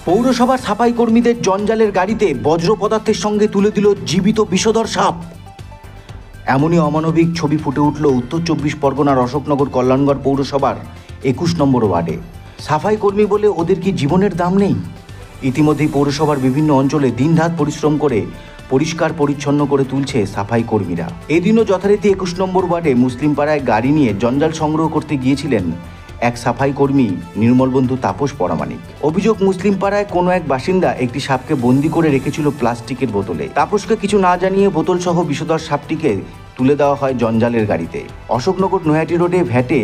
পৌরসভার সাফাই কর্মীদের জঞ্জালের গাড়িতে বজ্র পদার্থের সঙ্গে তুলে দিল জীবিত বিষধর সাপ। এমনই অমানবিক ছবি ফুটে উঠল উত্তর 24 পরগনার অশোকনগর কল্যাণগড় পৌরসভার 21 নম্বর ওয়ার্ডে। সাফাই কর্মী বলে ওদের কি জীবনের দাম নেই? ইতিমধ্যেই পৌরসভার বিভিন্ন অঞ্চলে দিনরাত পরিশ্রম করে পরিষ্কার পরিচ্ছন্ন করে তুলছে সাফাই কর্মীরা। এদিনও যথারীতি 21 নম্বর ওয়ার্ডে মুসলিম পাড়ায় গাড়ি নিয়ে জঞ্জাল সংগ্রহ করতে গিয়েছিলেন এক সাফাই কর্মী নির্মলবন্ধু তাপস পরামানিক। অভিযোগ, মুসলিম পাড়ায় কোনো এক বাসিন্দা একটি সাপকে বন্দি করে রেখেছিল প্লাস্টিকের বোতলে। তাপসকে কিছু না জানিয়ে বোতল সহ বিষধর সাপটিকে তুলে দেওয়া হয় জঞ্জালের গাড়িতে। অশোকনগর নৈহাটি রোডে ভ্যাটে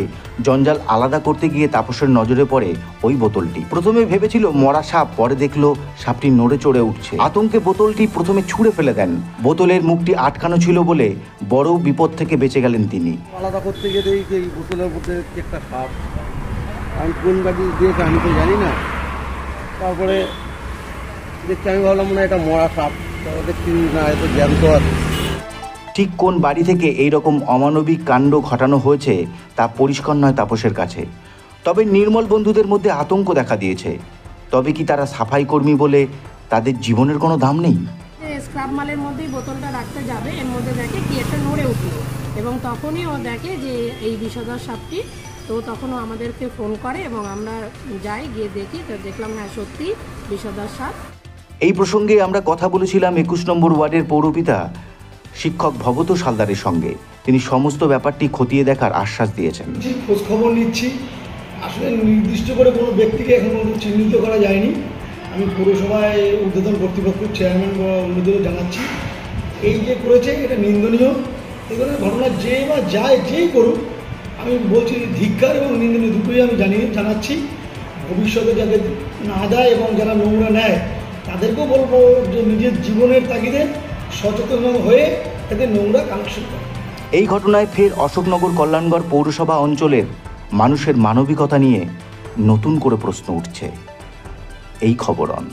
জঞ্জাল আলাদা করতে গিয়ে তাপসের নজরে পড়ে ওই বোতলটি। প্রথমে ভেবেছিল মরা সাপ, পরে দেখলো সাপটি নড়ে চড়ে উঠছে। আতঙ্কে বোতলটি প্রথমে ছুঁড়ে ফেলে দেন। বোতলের মুখটি আটকানো ছিল বলে বড় বিপদ থেকে বেঁচে গেলেন তিনি। আলাদা করতে গিয়ে দেখি এই বোতলের মধ্যে একটা সাপ, আমি কোন গাড়ি দিয়েছে আমি তো জানি না। তারপরে দেখছি, আমি ভাবলাম মনে হয় এটা মরা সাপ, তারপর দেখছি না, এত জ্যান্ত আছে। ঠিক কোন বাড়ি থেকে এই রকম অমানবিক কাণ্ড ঘটানো হয়েছে তা পরিষ্কার নয় তাপসের কাছে। তবে নির্মল বন্ধুদের মধ্যে আতঙ্ক দেখা দিয়েছে। তবে কি তারা সাফাই কর্মী বলে তাদের জীবনের কোনো দাম নেই? স্ক্রাব মালের মধ্যেই বোতলটা রাখতে যাবে, এর মধ্যে দেখে কি একটা নড়ে উঠলো এবং তখনই ও দেখে যে এই বিষধর সাপটি। তো তখন ও আমাদেরকে ফোন করে এবং আমরা যাই, গিয়ে দেখি, তো দেখলাম হ্যাঁ সত্যি বিষধর সাপ। এই প্রসঙ্গে আমরা কথা বলেছিলাম 21 নম্বর ওয়ার্ডের পৌরপিতা শিক্ষক ভবত সালদারের সঙ্গে। তিনি সমস্ত ব্যাপারটি খতিয়ে দেখার আশ্বাস দিয়েছেন। খোঁজ খবর নিচ্ছি, আসলে নির্দিষ্ট করে কোনো ব্যক্তিকে এখন পর্যন্ত চিহ্নিত করা যায়নি। আমি পৌরসভায় ঊর্ধ্বতন কর্তৃপক্ষের চেয়ারম্যান বা অন্যদেরও জানাচ্ছি, এই যে করেছে এটা নিন্দনীয়। এই ধরনের ঘটনা যে বা যায় যেই করুক, আমি বলছি ধিক্কার এবং নিন্দনীয় দুটোই আমি জানাচ্ছি। ভবিষ্যতে যাতে না দেয় এবং যারা নোংরা নেয় তাদেরকেও বলবো যে নিজের জীবনের তাগিদে সচেতন হয়ে তাদের নোংরা কালেকশন করে। এই ঘটনায় ফের অশোকনগর কল্যাণগড় পৌরসভা অঞ্চলের মানুষের মানবিকতা নিয়ে নতুন করে প্রশ্ন উঠছে। এই খবরন।